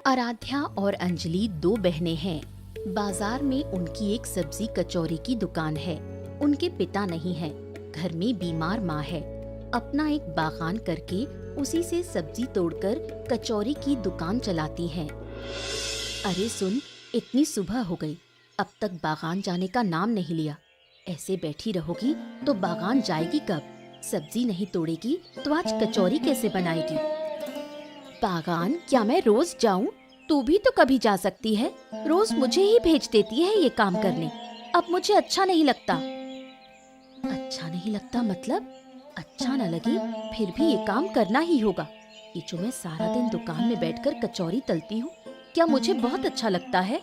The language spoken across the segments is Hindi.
आराध्या और अंजलि दो बहनें हैं। बाजार में उनकी एक सब्जी कचौरी की दुकान है। उनके पिता नहीं है, घर में बीमार माँ है। अपना एक बागान करके उसी से सब्जी तोड़कर कचौरी की दुकान चलाती हैं। अरे सुन, इतनी सुबह हो गई, अब तक बागान जाने का नाम नहीं लिया। ऐसे बैठी रहोगी तो बागान जाएगी कब? सब्जी नहीं तोड़ेगी तो आज कचौरी कैसे बनाएगी? बागान क्या मैं रोज जाऊं? तू भी तो कभी जा सकती है। रोज मुझे ही भेज देती है ये काम करने। अब मुझे अच्छा नहीं लगता। अच्छा नहीं लगता मतलब? अच्छा न लगे फिर भी ये काम करना ही होगा। ये जो मैं सारा दिन दुकान में बैठकर कचौरी तलती हूँ, क्या मुझे बहुत अच्छा लगता है?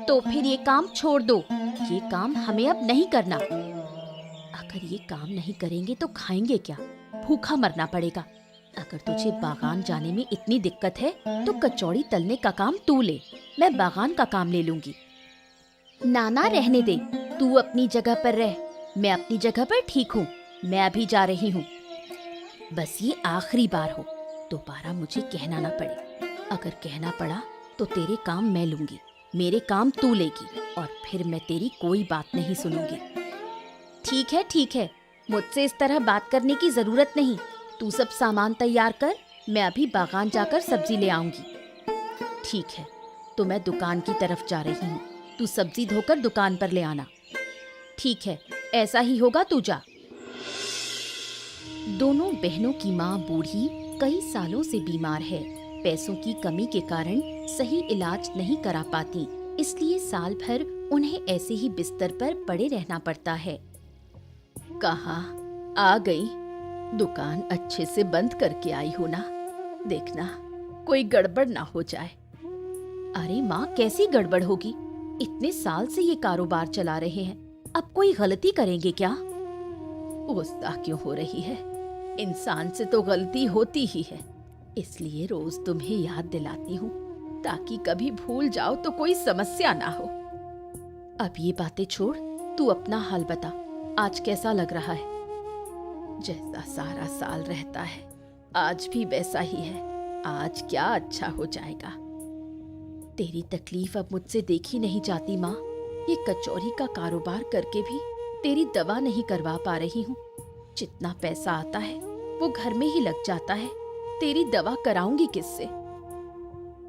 तो फिर ये काम छोड़ दो। ये काम हमें अब नहीं करना। अगर ये काम नहीं करेंगे तो खाएंगे क्या? भूखा मरना पड़ेगा। अगर तुझे बागान जाने में इतनी दिक्कत है तो कचौड़ी तलने का काम तू ले, मैं बागान का काम ले लूंगी। नाना रहने दे, तू अपनी जगह पर रह, मैं अपनी जगह पर ठीक हूँ। मैं अभी जा रही हूँ। बस ये आखिरी बार हो, दोबारा मुझे कहना ना पड़े। अगर कहना पड़ा तो तेरे काम मैं लूंगी, मेरे काम तू लेगी और फिर मैं तेरी कोई बात नहीं सुनूंगी। ठीक है, मुझसे इस तरह बात करने की जरूरत नहीं। तू सब सामान तैयार कर, मैं अभी बागान जाकर सब्जी ले आऊंगी। ठीक है, तो मैं दुकान की तरफ जा रही हूँ। तू सब्जी धोकर दुकान पर ले आना। ठीक है, ऐसा ही होगा, तू जा। दोनों बहनों की माँ बूढ़ी कई सालों से बीमार है। पैसों की कमी के कारण सही इलाज नहीं करा पाती, इसलिए साल भर उन्हें ऐसे ही बिस्तर पर पड़े रहना पड़ता है। कहाँ आ गई? दुकान अच्छे से बंद करके आई हो ना? देखना कोई गड़बड़ ना हो जाए। अरे माँ, कैसी गड़बड़ होगी? इतने साल से ये कारोबार चला रहे हैं, अब कोई गलती करेंगे क्या? गुस्सा क्यों हो रही है? इंसान से तो गलती होती ही है, इसलिए रोज तुम्हें याद दिलाती हूँ ताकि कभी भूल जाओ तो कोई समस्या ना हो। अब ये बातें छोड़, तू अपना हाल बता, आज कैसा लग रहा है? जैसा सारा साल रहता है आज भी वैसा ही है। आज क्या अच्छा हो जाएगा? तेरी तकलीफ अब मुझसे देखी नहीं जाती माँ। ये कचौरी का कारोबार करके भी तेरी दवा नहीं करवा पा रही हूँ। जितना पैसा आता है वो घर में ही लग जाता है। तेरी दवा कराऊंगी किससे?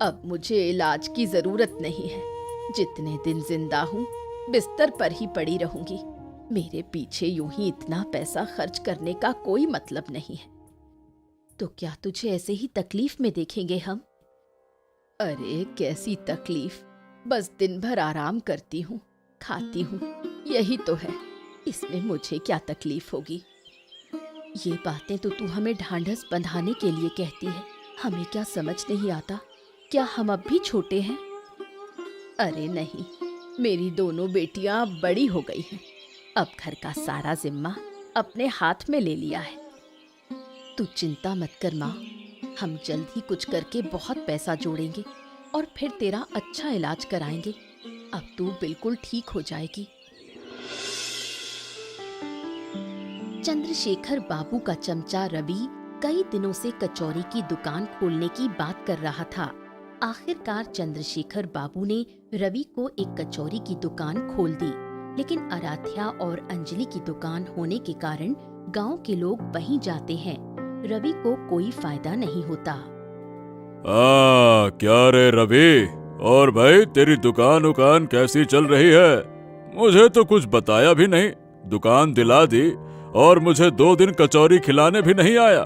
अब मुझे इलाज की जरूरत नहीं है। जितने दिन जिंदा हूँ बिस्तर पर ही पड़ी रहूंगी। मेरे पीछे यूं ही इतना पैसा खर्च करने का कोई मतलब नहीं है। तो क्या तुझे ऐसे ही तकलीफ में देखेंगे हम? अरे कैसी तकलीफ, बस दिन भर आराम करती हूँ, खाती हूँ, यही तो है। इसमें मुझे क्या तकलीफ होगी? ये बातें तो तू हमें ढांढस बंधाने के लिए कहती है। हमें क्या समझ नहीं आता? क्या हम अब भी छोटे हैं? अरे नहीं, मेरी दोनों बेटियां अब बड़ी हो गई हैं। अब घर का सारा जिम्मा अपने हाथ में ले लिया है। तू चिंता मत कर माँ, हम जल्द ही कुछ करके बहुत पैसा जोड़ेंगे और फिर तेरा अच्छा इलाज कराएंगे। अब तू बिल्कुल ठीक हो जाएगी। चंद्रशेखर बाबू का चमचा रवि कई दिनों से कचौरी की दुकान खोलने की बात कर रहा था। आखिरकार चंद्रशेखर बाबू ने रवि को एक कचौरी की दुकान खोल दी, लेकिन आराध्या और अंजलि की दुकान होने के कारण गांव के लोग वहीं जाते हैं। रवि को कोई फायदा नहीं होता। क्या रे रवि? और भाई तेरी दुकान कैसी चल रही है? मुझे तो कुछ बताया भी नहीं। दुकान दिला दी और मुझे 2 दिन कचौरी खिलाने भी नहीं आया।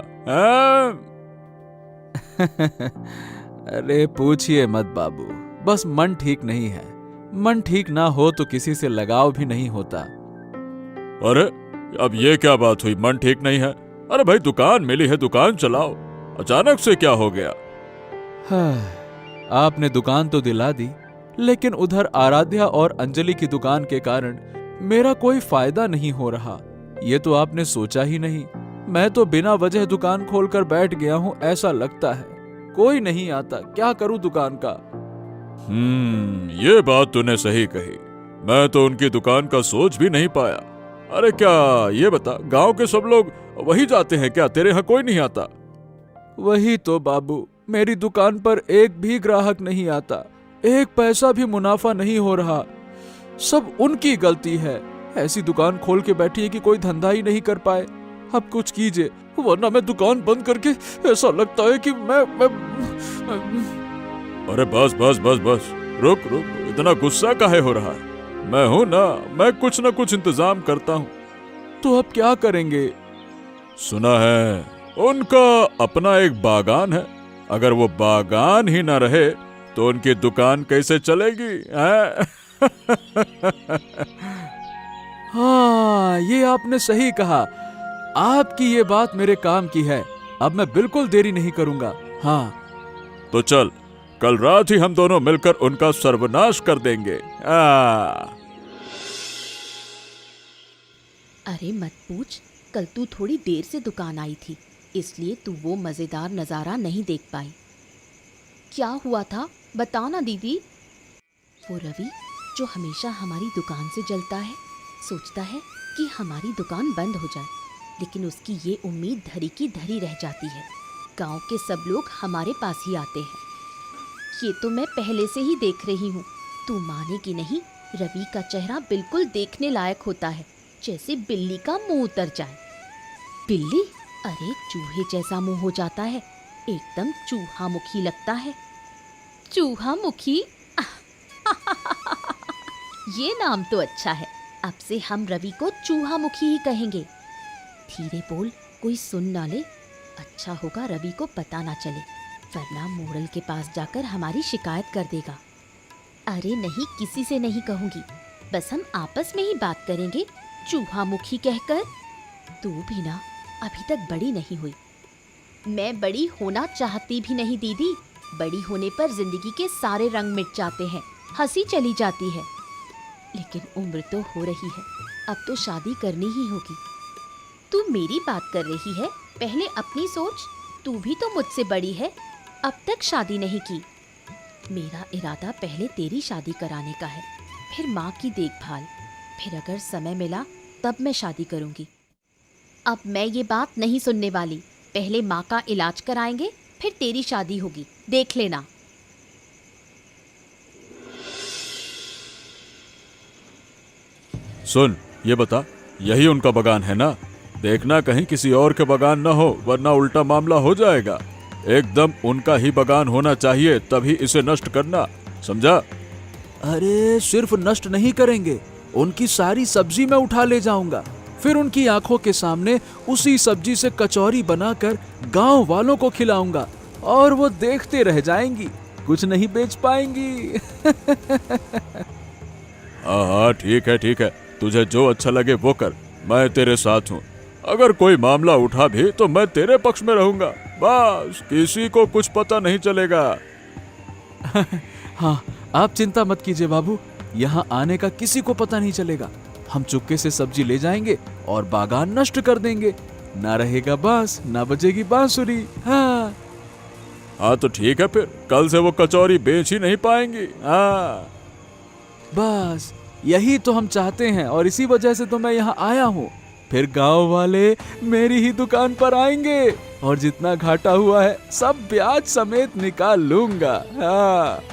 अरे पूछिए मत बाबू, बस मन ठीक नहीं है। मन ठीक ना हो तो किसी से लगाव भी नहीं होता। अरे अब ये क्या बात हुई, मन ठीक नहीं है? अरे भाई दुकान मिली है, दुकान चलाओ। अचानक से क्या हो गया? आपने दुकान तो दिला दी, लेकिन उधर आराध्या और अंजलि की दुकान के कारण मेरा कोई फायदा नहीं हो रहा। ये तो आपने सोचा ही नहीं। मैं तो बिना वजह दुकान खोलकर बैठ गया हूँ, ऐसा लगता है। कोई नहीं आता, क्या करूं दुकान का? ये बात तूने सही कही। मैं तो उनकी दुकान का सोच भी नहीं पाया। अरे क्या ये बता, गांव के सब लोग वही जाते हैं क्या? तेरे यहाँ कोई नहीं आता? वही तो बाबू, मेरी दुकान पर एक भी ग्राहक नहीं आता, एक पैसा भी मुनाफा नहीं हो रहा। सब उनकी गलती है। ऐसी दुकान खोल के बैठी है कि कोई धंधा ही नहीं कर पाए। अब कुछ कीजिए, वरना मैं दुकान बंद करके ऐसा लगता है कि मैं अरे बस बस बस बस, रुक रुक, इतना गुस्सा काहे हो रहा है? मैं हूं ना, मैं कुछ ना कुछ इंतजाम करता हूं। तो अब क्या करेंगे? सुना है उनका अपना एक बागान है। अगर वो बागान ही ना रहे तो उनकी दुकान कैसे चलेगी? हैं? हाँ, ये आपने सही कहा। आपकी ये बात मेरे काम की है। अब मैं बिल्कुल देरी नहीं करूंगा। हाँ, तो चल, कल रात ही हम दोनों मिलकर उनका सर्वनाश कर देंगे। अरे मत पूछ, कल तू थोड़ी देर से दुकान आई थी, इसलिए तू वो मजेदार नज़ारा नहीं देख पाई। क्या हुआ था बताना दीदी। वो रवि जो हमेशा हमारी दुकान से जलता है, सोचता है कि हमारी दुकान बंद हो जाए, लेकिन उसकी ये उम्मीद धरी की धरी रह जाती है। गांव के सब लोग हमारे पास ही आते हैं। ये तो मैं पहले से ही देख रही हूँ। तू मानेगी नहीं, रवि का चेहरा बिल्कुल देखने लायक होता है, जैसे बिल्ली का मुंह उतर जाए। बिल्ली? अरे चूहे जैसा मुंह हो जाता है, एकदम चूहा मुखी लगता है। चूहा मुखी? ये नाम तो अच्छा है। अब से हम रवि को चूहा मुखी ही कहेंगे। धीरे बोल, कोई सुन ना ले। अच्छा होगा रवि को पता ना चले, वरना मोड़ल के पास जाकर हमारी शिकायत कर देगा। अरे नहीं, किसी से नहीं कहूंगी, बस हम आपस में ही बात करेंगे चूहा मुखी कहकर। तू भी ना अभी तक बड़ी नहीं हुई। मैं बड़ी होना चाहती भी नहीं दीदी। बड़ी होने पर जिंदगी के सारे रंग मिट जाते हैं, हंसी चली जाती है। लेकिन उम्र तो हो रही है, अब तो शादी करनी ही होगी। तू मेरी बात कर रही है? पहले अपनी सोच। तू भी तो मुझसे बड़ी है, अब तक शादी नहीं की। मेरा इरादा पहले तेरी शादी कराने का है, फिर माँ की देखभाल, फिर अगर समय मिला तब मैं शादी करूंगी। अब मैं ये बात नहीं सुनने वाली। पहले माँ का इलाज कराएंगे, फिर तेरी शादी होगी, देख लेना। सुन, ये बता, यही उनका बागान है ना? देखना कहीं किसी और के बागान ना हो, वरना उल्टा मामला हो जाएगा। एकदम उनका ही बागान होना चाहिए, तभी इसे नष्ट करना, समझा? अरे सिर्फ नष्ट नहीं करेंगे, उनकी सारी सब्जी मैं उठा ले जाऊंगा। फिर उनकी आंखों के सामने उसी सब्जी से कचौरी बनाकर गांव वालों को खिलाऊंगा, और वो देखते रह जाएंगी, कुछ नहीं बेच पाएंगी। हाँ हाँ, ठीक है ठीक है, तुझे जो अच्छा लगे वो कर, मैं तेरे साथ हूँ। अगर कोई मामला उठा भी तो मैं तेरे पक्ष में रहूंगा, बस किसी को कुछ पता नहीं चलेगा। हाँ, आप चिंता मत कीजिए बाबू, यहाँ आने का किसी को पता नहीं चलेगा। हम चुपके से सब्जी ले जाएंगे और बागान नष्ट कर देंगे। ना रहेगा बांस, ना बजेगी बांसुरी। हाँ हाँ तो ठीक है, फिर कल से वो कचौरी बेच ही नहीं पाएंगी। हाँ बस यही तो हम चाहते हैं, और इसी वजह से तो मैं यहाँ आया हूँ। फिर गांव वाले मेरी ही दुकान पर आएंगे, और जितना घाटा हुआ है सब ब्याज समेत निकाल लूंगा। हाँ।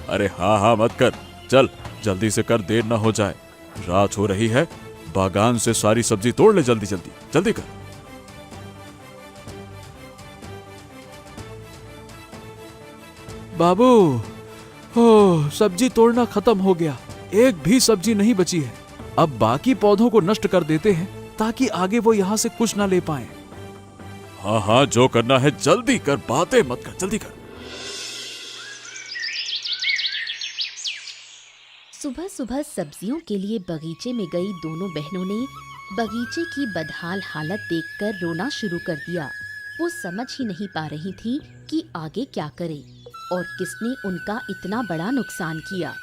अरे हाँ हाँ मत कर, चल जल्दी से कर, देर ना हो जाए। रात हो रही है, बागान से सारी सब्जी तोड़ ले, जल्दी जल्दी जल्दी कर। बाबू, हो सब्जी तोड़ना खत्म हो गया, एक भी सब्जी नहीं बची है। अब बाकी पौधों को नष्ट कर देते हैं, ताकि आगे वो यहाँ से कुछ ना ले पाए। हाँ हाँ, जो करना है जल्दी कर, बातें मत कर, जल्दी कर। सुबह सुबह सब्जियों के लिए बगीचे में गई दोनों बहनों ने बगीचे की बदहाल हालत देखकर रोना शुरू कर दिया। वो समझ ही नहीं पा रही थी कि आगे क्या करे और किसने उनका इतना बड़ा नुकसान किया।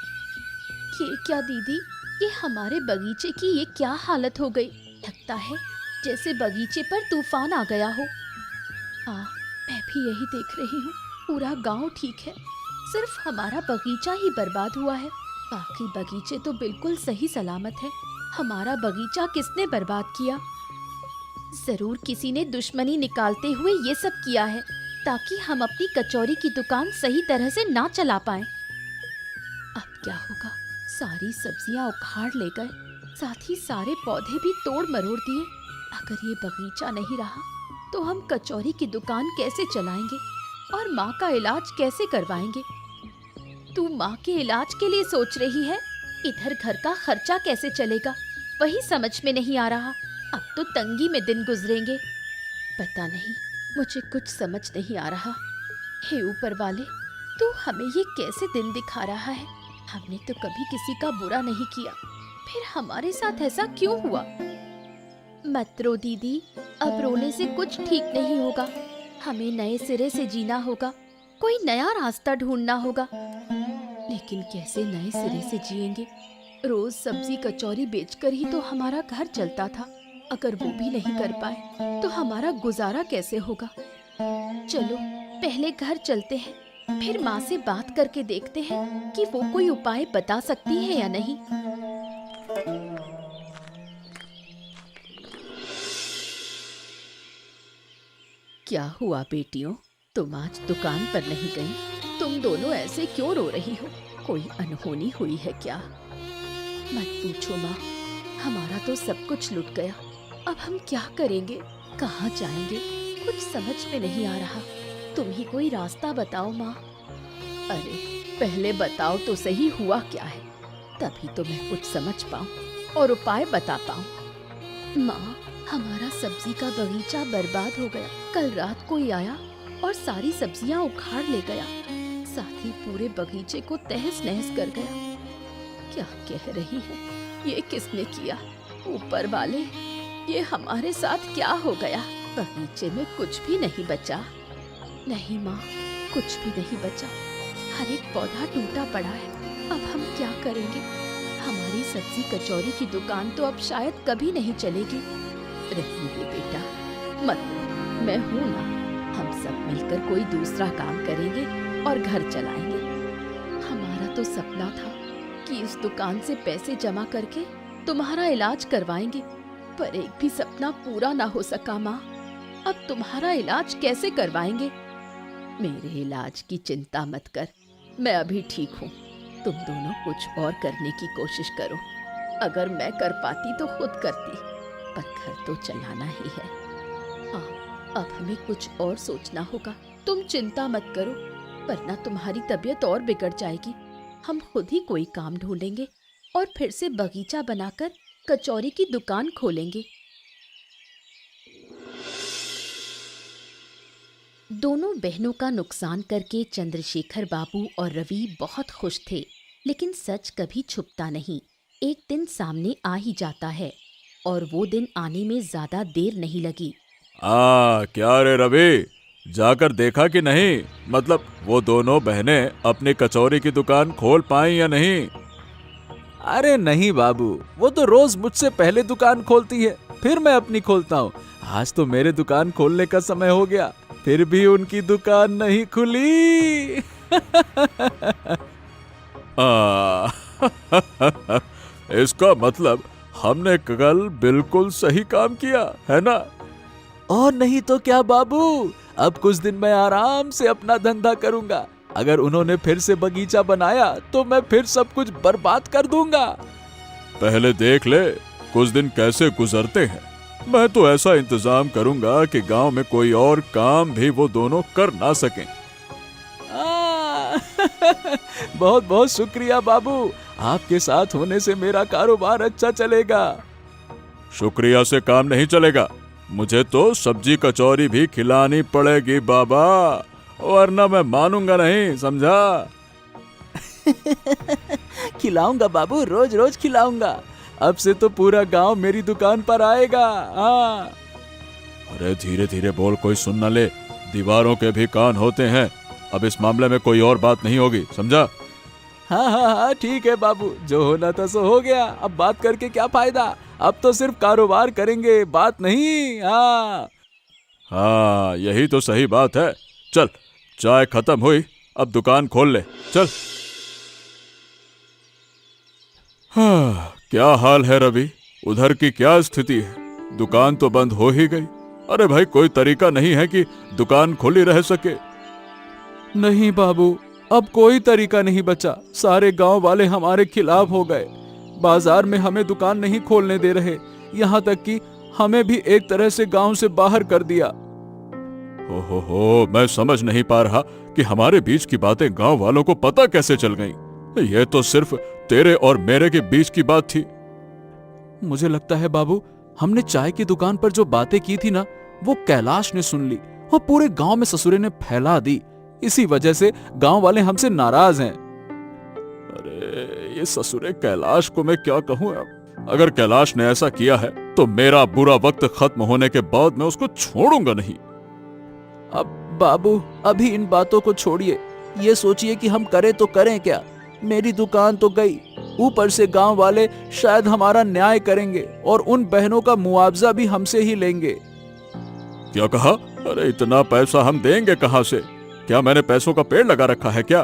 ये क्या दीदी, ये हमारे बगीचे की ये क्या हालत हो गई? लगता है जैसे बगीचे पर तूफान आ गया हो। हाँ, मैं भी यही देख रही हूँ। पूरा गांव ठीक है, सिर्फ हमारा बगीचा ही बर्बाद हुआ है। बाकी बगीचे तो बिल्कुल सही सलामत है। हमारा बगीचा किसने बर्बाद किया? जरूर किसी ने दुश्मनी निकालते हुए ये सब किया है। ताकि हम अपनी कचौरी की दुकान सही तरह से ना चला पाए। अब क्या होगा? सारी सब्जियां उखाड़ ले गए, साथ ही सारे पौधे भी तोड़ मरोड़ दिए। अगर ये बगीचा नहीं रहा तो हम कचौरी की दुकान कैसे चलाएंगे और माँ का इलाज कैसे करवाएंगे? तू माँ के इलाज के लिए सोच रही है, इधर घर का खर्चा कैसे चलेगा वही समझ में नहीं आ रहा। अब तो तंगी में दिन गुजरेंगे। पता नहीं, मुझे कुछ समझ नहीं आ रहा। हे ऊपर वाले, तू हमें ये कैसे दिन दिखा रहा है? हमने तो कभी किसी का बुरा नहीं किया, फिर हमारे साथ ऐसा क्यों हुआ? मत रो दीदी, अब रोने से कुछ ठीक नहीं होगा। हमें नए सिरे से जीना होगा, कोई नया रास्ता ढूंढना होगा। लेकिन कैसे नए सिरे से जिएंगे? रोज सब्जी कचौरी बेचकर ही तो हमारा घर चलता था। अगर वो भी नहीं कर पाए तो हमारा गुजारा कैसे होगा? चलो पहले घर चलते हैं, फिर माँ से बात करके देखते हैं कि वो कोई उपाय बता सकती है या नहीं। क्या हुआ बेटियों, तुम आज दुकान पर नहीं गई? तुम दोनों ऐसे क्यों रो रही हो? कोई अनहोनी हुई है क्या? मत पूछो माँ, हमारा तो सब कुछ लुट गया। अब हम क्या करेंगे, कहाँ जाएंगे? कुछ समझ में नहीं आ रहा। तुम ही कोई रास्ता बताओ माँ। अरे पहले बताओ तो सही, हुआ क्या है, तभी तो मैं कुछ समझ पाऊँ और उपाय बता पाऊँ। माँ, हमारा सब्जी का बगीचा बर्बाद हो गया। कल रात कोई आया और सारी सब्जियाँ उखाड़ ले गया, साथ ही पूरे बगीचे को तहस नहस कर गया। क्या कह रही है? ये किसने किया? ऊपर वाले, ये हमारे साथ क्या हो गया? बगीचे में कुछ भी नहीं बचा। नहीं माँ, कुछ भी नहीं बचा। हर एक पौधा टूटा पड़ा है। अब हम क्या करेंगे? हमारी सब्जी कचौरी की दुकान तो अब शायद कभी नहीं चलेगी। रहने दे बेटा, मत रो, मैं हूँ ना। हम सब मिलकर कोई दूसरा काम करेंगे और घर चलाएंगे। हमारा तो सपना था कि इस दुकान से पैसे जमा करके तुम्हारा इलाज करवाएंगे, पर एक भी सपना पूरा ना हो सका माँ। अब तुम्हारा इलाज कैसे करवाएंगे? मेरे इलाज की चिंता मत कर, मैं अभी ठीक हूँ। तुम दोनों कुछ और करने की कोशिश करो। अगर मैं कर पाती तो खुद करती, पर घर तो चलाना ही है। हाँ, अब हमें कुछ और सोचना होगा। तुम चिंता मत करो, वरना तुम्हारी तबीयत और बिगड़ जाएगी। हम खुद ही कोई काम ढूंढेंगे और फिर से बगीचा बनाकर कचौरी की दुकान खोलेंगे। दोनों बहनों का नुकसान करके चंद्रशेखर बाबू और रवि बहुत खुश थे, लेकिन सच कभी छुपता नहीं। एक दिन सामने आ ही जाता है और वो दिन आने में ज्यादा देर नहीं लगी। क्या रे रवि, जाकर देखा कि नहीं? मतलब वो दोनों बहनें अपनी कचौरी की दुकान खोल पाई या नहीं? अरे नहीं बाबू, वो तो रोज मुझसे पहले दुकान खोलती है, फिर मैं अपनी खोलता हूँ। आज तो मेरे दुकान खोलने का समय हो गया, फिर भी उनकी दुकान नहीं खुली। इसका मतलब हमने कल बिल्कुल सही काम किया है ना? और नहीं तो क्या बाबू, अब कुछ दिन मैं आराम से अपना धंधा करूंगा। अगर उन्होंने फिर से बगीचा बनाया तो मैं फिर सब कुछ बर्बाद कर दूंगा। पहले देख ले कुछ दिन कैसे गुजरते हैं। मैं तो ऐसा इंतजाम करूंगा कि गांव में कोई और काम भी वो दोनों कर ना सकें। बहुत बहुत शुक्रिया बाबू, आपके साथ होने से मेरा कारोबार अच्छा चलेगा। शुक्रिया से काम नहीं चलेगा, मुझे तो सब्जी कचौरी भी खिलानी पड़ेगी बाबा, वरना मैं मानूंगा नहीं, समझा? खिलाऊंगा बाबू, रोज रोज खिलाऊंगा। अब से तो पूरा गांव मेरी दुकान पर आएगा। हाँ। अरे धीरे धीरे बोल, कोई सुन न ले, दीवारों के भी कान होते हैं। अब इस मामले में कोई और बात नहीं होगी, समझा? हाँ हाँ हाँ, ठीक है बाबू, जो होना था सो हो गया। अब बात करके क्या फायदा, अब तो सिर्फ कारोबार करेंगे, बात नहीं। हाँ, यही तो सही बात है। चल, चाय खत्म हुई, अब दुकान खोल ले, चल। हाँ, क्या हाल है रवि? उधर की क्या स्थिति है? दुकान तो बंद हो ही गई, अरे भाई, कोई तरीका नहीं है कि दुकान खुली रह सके? नहीं बाबू, अब कोई तरीका नहीं बचा। सारे गांव वाले हमारे खिलाफ हो गए। बाजार में हमें दुकान नहीं खोलने दे रहे, यहाँ तक कि हमें भी एक तरह से गांव से बाहर कर दिया। हो, मैं समझ नहीं पा रहा कि हमारे बीच की बातें गांव वालों को पता कैसे चल गईं। ये तो सिर्फ तेरे और मेरे के बीच की बात थी। मुझे लगता है बाबू, हमने चाय की दुकान पर जो बातें की थी ना, वो कैलाश ने सुन ली और पूरे गांव में ससुरे ने फैला दी। इसी वजह से गांव वाले हमसे नाराज हैं। अरे ये ससुरे कैलाश को मैं क्या कहूँ अब। अगर कैलाश ने ऐसा किया है तो मेरा बुरा वक्त खत्म होने के बाद मैं उसको छोड़ूंगा नहीं। अब बाबू, अभी इन बातों को छोड़िए। ये सोचिए कि हम करें तो करें क्या। मेरी दुकान तो गई, ऊपर से गांव वाले शायद हमारा न्याय करेंगे और उन बहनों का मुआवजा भी हमसे ही लेंगे। क्या कहा? अरे इतना पैसा हम देंगे कहां से? क्या मैंने पैसों का पेड़ लगा रखा है क्या?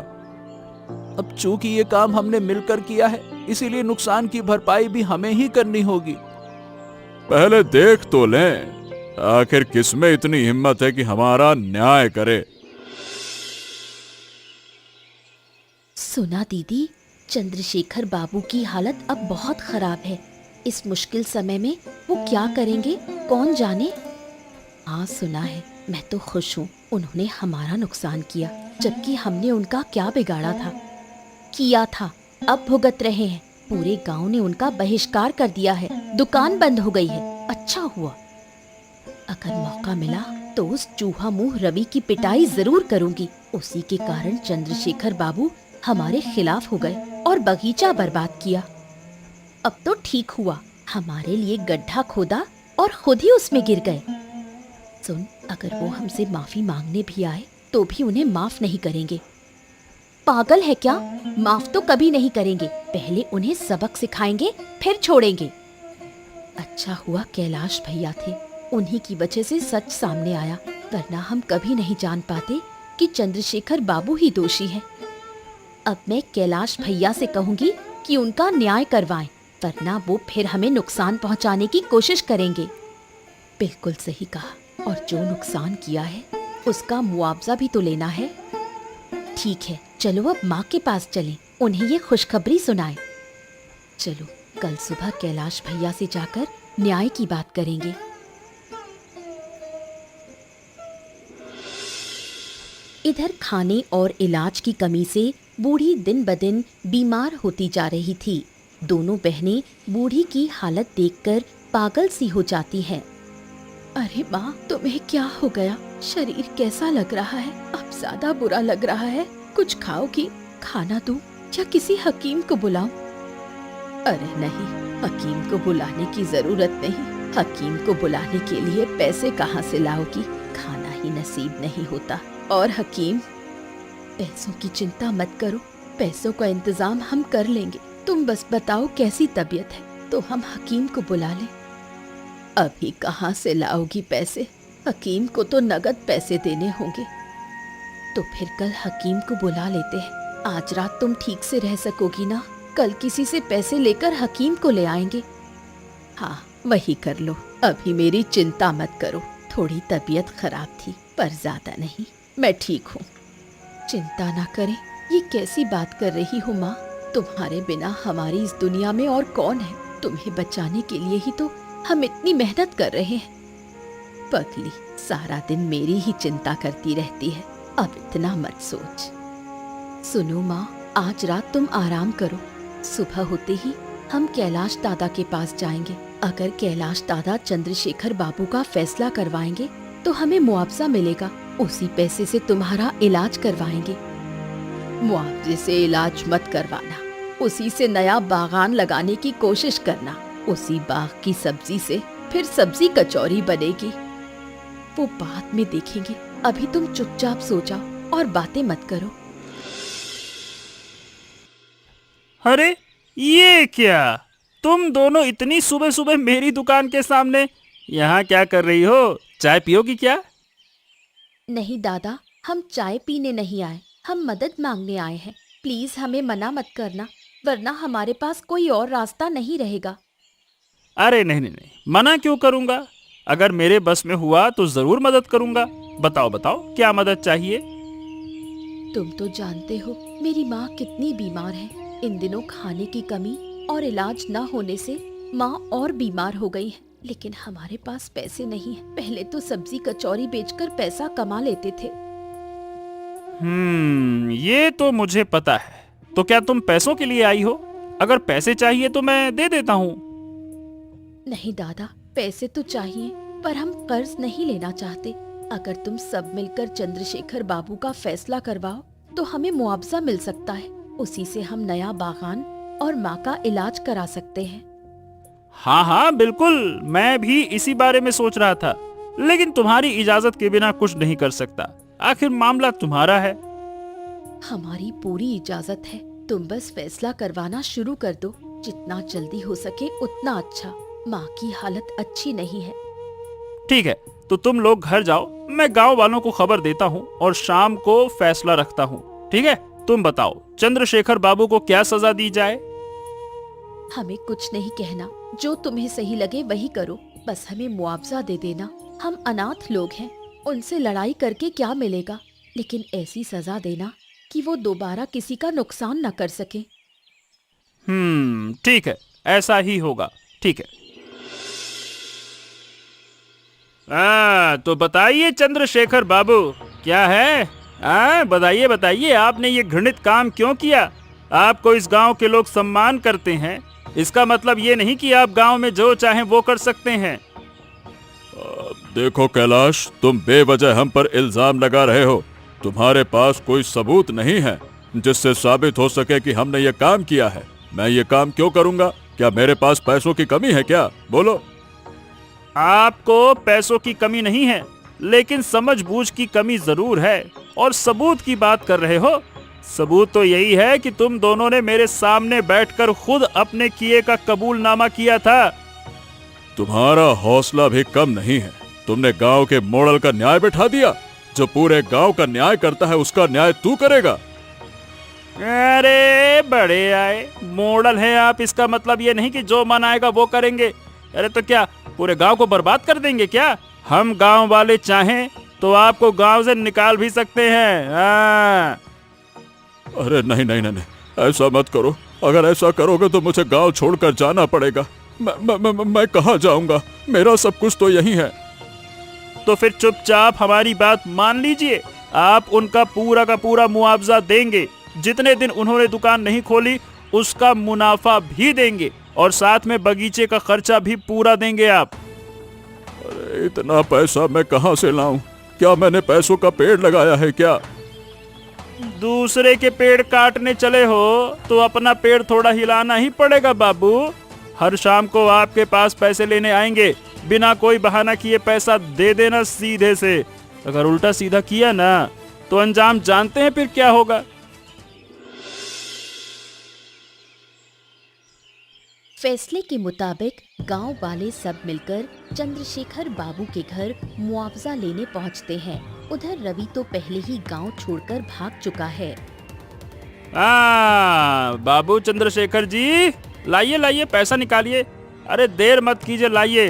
अब चूंकि ये काम हमने मिलकर किया है, इसीलिए नुकसान की भरपाई भी हमें ही करनी होगी। पहले देख तो लें, आखिर किसमें इतनी हिम्मत है कि हमारा न्याय करे। सुना दीदी, चंद्रशेखर बाबू की हालत अब बहुत खराब है। इस मुश्किल समय में वो क्या करेंगे कौन जाने। हाँ सुना है। मैं तो खुश हूँ, उन्होंने हमारा नुकसान किया, जबकि हमने उनका क्या बिगाड़ा था। किया था, अब भुगत रहे हैं। पूरे गांव ने उनका बहिष्कार कर दिया है, दुकान बंद हो गई है। अच्छा हुआ। अगर मौका मिला तो उस चूहा मुंह रवि की पिटाई जरूर करूंगी। उसी के कारण चंद्रशेखर बाबू हमारे खिलाफ हो गए और बगीचा बर्बाद किया। अब तो ठीक हुआ, हमारे लिए गड्ढा खोदा और खुद ही उसमें गिर गए। सुन, अगर वो हमसे माफी मांगने भी आए तो भी उन्हें माफ नहीं करेंगे। पागल है क्या? माफ तो कभी नहीं करेंगे, पहले उन्हें सबक सिखाएंगे फिर छोड़ेंगे। अच्छा हुआ कैलाश भैया थे, उन्हीं की वजह से सच सामने आया, वरना हम कभी नहीं जान पाते कि चंद्रशेखर बाबू ही दोषी है। अब मैं कैलाश भैया से कहूंगी कि उनका न्याय करवाएं, वरना वो फिर हमें नुकसान पहुंचाने की कोशिश करेंगे। बिल्कुल सही कहा, और जो नुकसान किया है उसका मुआवजा भी तो लेना है। ठीक है, चलो अब माँ के पास चलें, उन्हें ये खुशखबरी सुनाएं। चलो कल सुबह कैलाश भैया से जाकर न्याय की बात करेंगे। इधर खाने और इलाज की कमी से बूढ़ी दिन ब दिन बीमार होती जा रही थी। दोनों बहनें बूढ़ी की हालत देखकर पागल सी हो जाती हैं। अरे माँ, तुम्हें क्या हो गया? शरीर कैसा लग रहा है? अब ज्यादा बुरा लग रहा है। कुछ खाओगी? खाना दूं या किसी हकीम को बुलाऊं? अरे नहीं, हकीम को बुलाने की जरूरत नहीं। हकीम को बुलाने के लिए पैसे कहाँ से लाओगी? खाना ही नसीब नहीं होता। और हकीम? पैसों की चिंता मत करो, पैसों का इंतजाम हम कर लेंगे। तुम बस बताओ कैसी तबीयत है तो हम हकीम को बुला लें। अभी कहाँ से लाओगी पैसे? हकीम को तो नगद पैसे देने होंगे। तो फिर कल हकीम को बुला लेते हैं। आज रात तुम ठीक से रह सकोगी ना? कल किसी से पैसे लेकर हकीम को ले आएंगे। हाँ, वही कर लो। अभी मेरी चिंता मत करो, थोड़ी तबीयत खराब थी पर ज्यादा नहीं, मैं ठीक हूँ। चिंता ना करें, ये कैसी बात कर रही हो माँ? तुम्हारे बिना हमारी इस दुनिया में और कौन है? तुम्हें बचाने के लिए ही तो हम इतनी मेहनत कर रहे हैं। पगली सारा दिन मेरी ही चिंता करती रहती है, अब इतना मत सोच। सुनो माँ, आज रात तुम आराम करो, सुबह होते ही हम कैलाश दादा के पास जाएंगे। अगर कैलाश दादा चंद्रशेखर बाबू का फैसला करवाएंगे तो हमें मुआवजा मिलेगा। उसी पैसे से तुम्हारा इलाज करवाएंगे। मुआवजे से इलाज मत करवाना, उसी से नया बागान लगाने की कोशिश करना। उसी बाग की सब्जी से फिर सब्जी कचौरी बनेगी। वो बाद में देखेंगे, अभी तुम चुपचाप सो जाओ और बातें मत करो। अरे ये क्या? तुम दोनों इतनी सुबह सुबह मेरी दुकान के सामने यहाँ क्या कर रही हो? चाय पियोगी क्या? नहीं दादा, हम चाय पीने नहीं आए, हम मदद मांगने आए हैं। प्लीज हमें मना मत करना, वरना हमारे पास कोई और रास्ता नहीं रहेगा। अरे नहीं नहीं नहीं, मना क्यों करूँगा? अगर मेरे बस में हुआ तो जरूर मदद करूंगा। बताओ बताओ, क्या मदद चाहिए? तुम तो जानते हो मेरी माँ कितनी बीमार है। इन दिनों खाने की कमी और इलाज न होने से माँ और बीमार हो गई है। लेकिन हमारे पास पैसे नहीं है। पहले तो सब्जी कचौरी बेचकर पैसा कमा लेते थे। ये तो मुझे पता है। तो क्या तुम पैसों के लिए आई हो? अगर पैसे चाहिए तो मैं दे देता हूँ। नहीं दादा, पैसे तो चाहिए, पर हम कर्ज नहीं लेना चाहते। अगर तुम सब मिलकर चंद्रशेखर बाबू का फैसला करवाओ तो हमें मुआवजा मिल सकता है। उसी से हम नया बागान और माँ का इलाज करा सकते हैं। हाँ हाँ बिल्कुल, मैं भी इसी बारे में सोच रहा था, लेकिन तुम्हारी इजाजत के बिना कुछ नहीं कर सकता। आखिर मामला तुम्हारा है। हमारी पूरी इजाजत है। तुम बस फैसला करवाना शुरू कर दो। जितना जल्दी हो सके उतना अच्छा। माँ की हालत अच्छी नहीं है। ठीक है, तो तुम लोग घर जाओ, मैं गांव वालों को खबर देता हूँ और शाम को फैसला रखता हूँ। ठीक है, तुम बताओ चंद्रशेखर बाबू को क्या सजा दी जाए? हमें कुछ नहीं कहना, जो तुम्हें सही लगे वही करो। बस हमें मुआवजा दे देना। हम अनाथ लोग हैं, उनसे लड़ाई करके क्या मिलेगा। लेकिन ऐसी सजा देना कि वो दोबारा किसी का नुकसान न कर सके। ठीक है, ऐसा ही होगा। ठीक है। तो बताइए चंद्रशेखर बाबू, क्या है? बताइए बताइए, आपने ये घृणित काम क्यों किया? आपको इस गांव के लोग सम्मान करते हैं, इसका मतलब ये नहीं कि आप गांव में जो चाहें वो कर सकते हैं। देखो कैलाश, तुम बेवजह हम पर इल्जाम लगा रहे हो। तुम्हारे पास कोई सबूत नहीं है जिससे साबित हो सके कि हमने ये काम किया है। मैं ये काम क्यों करूंगा? क्या मेरे पास पैसों की कमी है क्या? बोलो। आपको पैसों की कमी नहीं है, लेकिन समझबूझ की कमी जरूर है। और सबूत की बात कर रहे हो? सबूत तो यही है कि तुम दोनों ने मेरे सामने बैठकर खुद अपने किए का कबूलनामा किया था। तुम्हारा हौसला भी कम नहीं है। तुमने गांव के मोड़ल का न्याय बैठा दिया। जो पूरे गांव का न्याय करता है उसका न्याय तू करेगा। अरे बड़े आए, मोड़ल है आप, इसका मतलब ये नहीं कि जो मन आएगा वो करेंगे। अरे तो क्या पूरे गांव को बर्बाद कर देंगे क्या? हम गांव वाले चाहें तो आपको गांव से निकाल भी सकते हैं। अरे नहीं नहीं नहीं, ऐसा मत करो। अगर ऐसा करोगे तो मुझे गांव छोड़कर जाना पड़ेगा। मैं कहाँ जाऊंगा? मेरा सब कुछ तो यही है। तो फिर चुपचाप हमारी बात मान लीजिए। आप उनका पूरा का पूरा मुआवजा देंगे। जितने दिन उन्होंने दुकान नहीं खोली उसका मुनाफा भी देंगे, और साथ में बगीचे का खर्चा भी पूरा देंगे आप। अरे इतना पैसा मैं कहाँ से लाऊं? क्या मैंने पैसों का पेड़ लगाया है क्या? दूसरे के पेड़ काटने चले हो तो अपना पेड़ थोड़ा हिलाना ही पड़ेगा बाबू। हर शाम को आपके पास पैसे लेने आएंगे, बिना कोई बहाना किए पैसा दे देना सीधे से। अगर उल्टा सीधा किया ना तो अंजाम जानते हैं फिर क्या होगा। फैसले के मुताबिक गांव वाले सब मिलकर चंद्रशेखर बाबू के घर मुआवजा लेने पहुंचते हैं। उधर रवि तो पहले ही गांव छोड़कर भाग चुका है। बाबू चंद्रशेखर जी, लाइए लाइए, पैसा निकालिए। अरे देर मत कीजिए, लाइए।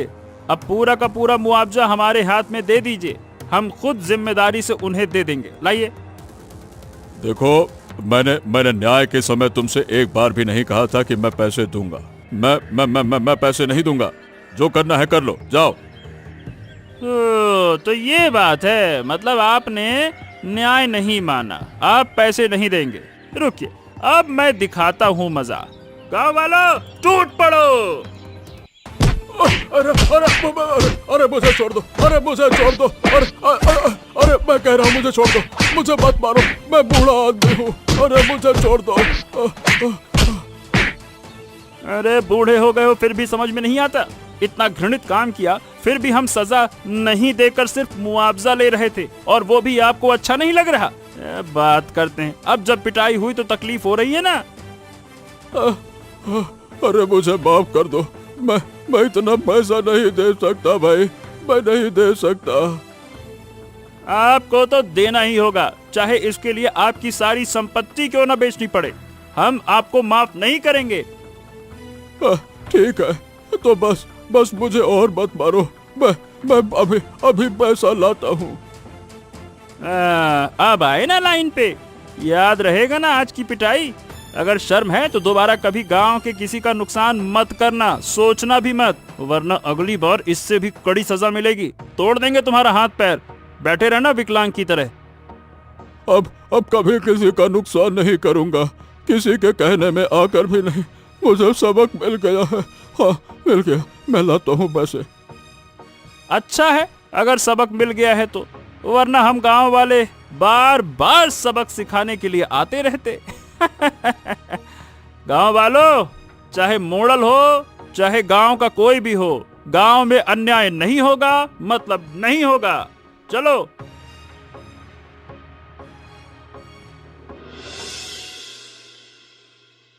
अब पूरा का पूरा मुआवजा हमारे हाथ में दे दीजिए, हम खुद जिम्मेदारी से उन्हें दे देंगे। लाइए। देखो, मैंने न्याय के समय तुमसे एक बार भी नहीं कहा था कि मैं पैसे दूंगा। मैं पैसे नहीं दूंगा। जो करना है कर लो, जाओ। तो ये बात है, मतलब आपने न्याय नहीं माना, आप पैसे नहीं देंगे। रुकिए, अब मैं दिखाता हूँ मजा। गाँव वालों, टूट पड़ो। अरे अरे अरे मुझे छोड़ दो। अरे मुझे छोड़ दो। अरे मैं कह रहा हूँ मुझे छोड़ दो। मुझे मत मारो, मैं बूढ़ा आदमी हूँ। अरे मुझे छोड़ दो। अरे बूढ़े हो गए हो फिर भी समझ में नहीं आता? इतना घृणित काम किया फिर भी हम सजा नहीं देकर सिर्फ मुआवजा ले रहे थे, और वो भी आपको अच्छा नहीं लग रहा? बात करते हैं। अब जब पिटाई हुई तो तकलीफ हो रही है ना? अरे मुझे माफ कर दो। मैं इतना पैसा नहीं दे सकता भाई, मैं नहीं दे सकता। आपको तो देना ही होगा, चाहे इसके लिए आपकी सारी संपत्ति क्यों न बेचनी पड़े। हम आपको माफ नहीं करेंगे। ठीक है, तो बस मुझे और मत मारो। मैं अभी अभी पैसा लाता हूँ। अब आए ना लाइन पे, याद रहेगा ना आज की पिटाई। अगर शर्म है तो दोबारा कभी गांव के किसी का नुकसान मत करना, सोचना भी मत, वरना अगली बार इससे भी कड़ी सजा मिलेगी। तोड़ देंगे तुम्हारा हाथ पैर, बैठे रहना विकलांग की तरह। अब कभी किसी का नुकसान नहीं करूँगा, किसी के कहने में आकर भी नहीं। मुझे सबक मिल गया है। हाँ, मिल गया। मैं लाता हूँ पैसे। अच्छा है अगर सबक मिल गया है तो, वरना हम गांव वाले बार बार सबक सिखाने के लिए आते रहते। गांव वालों, चाहे मोड़ल हो चाहे गांव का कोई भी हो, गांव में अन्याय नहीं होगा, मतलब नहीं होगा। चलो।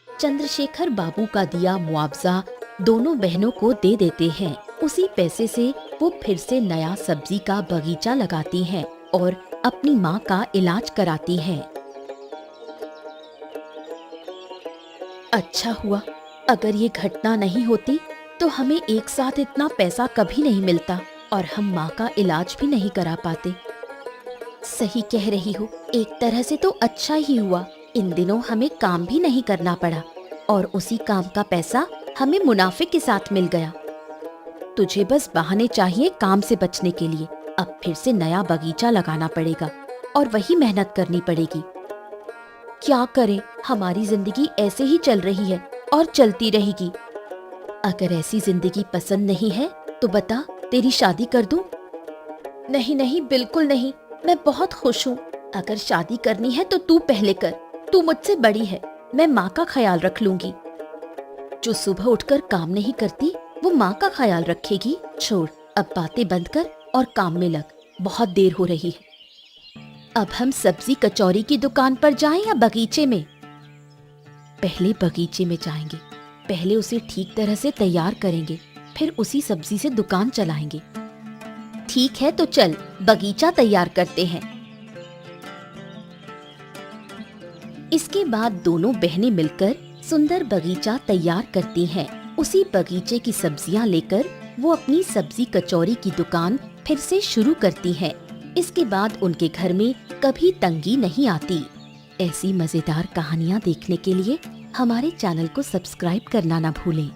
चंद्रशेखर बाबू का दिया मुआवजा दोनों बहनों को दे देते हैं। उसी पैसे से वो फिर से नया सब्जी का बगीचा लगाती हैं और अपनी माँ का इलाज कराती हैं। अच्छा हुआ, अगर ये घटना नहीं होती तो हमें एक साथ इतना पैसा कभी नहीं मिलता और हम माँ का इलाज भी नहीं करा पाते। सही कह रही हो, एक तरह से तो अच्छा ही हुआ, इन दिनों हमें काम भी नहीं करना पड़ा और उसी काम का पैसा हमें मुनाफे के साथ मिल गया। तुझे बस बहाने चाहिए काम से बचने के लिए। अब फिर से नया बगीचा लगाना पड़ेगा और वही मेहनत करनी पड़ेगी। क्या करें, हमारी जिंदगी ऐसे ही चल रही है और चलती रहेगी। अगर ऐसी जिंदगी पसंद नहीं है तो बता, तेरी शादी कर दूं? नहीं नहीं, बिल्कुल नहीं, मैं बहुत खुश हूँ। अगर शादी करनी है तो तू पहले कर, तू मुझसे बड़ी है, मैं माँ का ख्याल रख लूंगी। जो सुबह उठकर काम नहीं करती वो माँ का ख्याल रखेगी। छोड़, अब बातें बंद कर और काम में लग, बहुत देर हो रही है। अब हम सब्जी कचौरी की दुकान पर जाएं या बगीचे में? पहले बगीचे में जाएंगे, पहले उसे ठीक तरह से तैयार करेंगे, फिर उसी सब्जी से दुकान चलाएंगे। ठीक है तो चल, बगीचा तैयार करते हैं। इसके बाद दोनों बहनें मिलकर सुंदर बगीचा तैयार करती हैं। उसी बगीचे की सब्जियां लेकर वो अपनी सब्जी कचौरी की दुकान फिर से शुरू करती हैं। इसके बाद उनके घर में कभी तंगी नहीं आती। ऐसी मजेदार कहानियाँ देखने के लिए हमारे चैनल को सब्सक्राइब करना ना भूलें।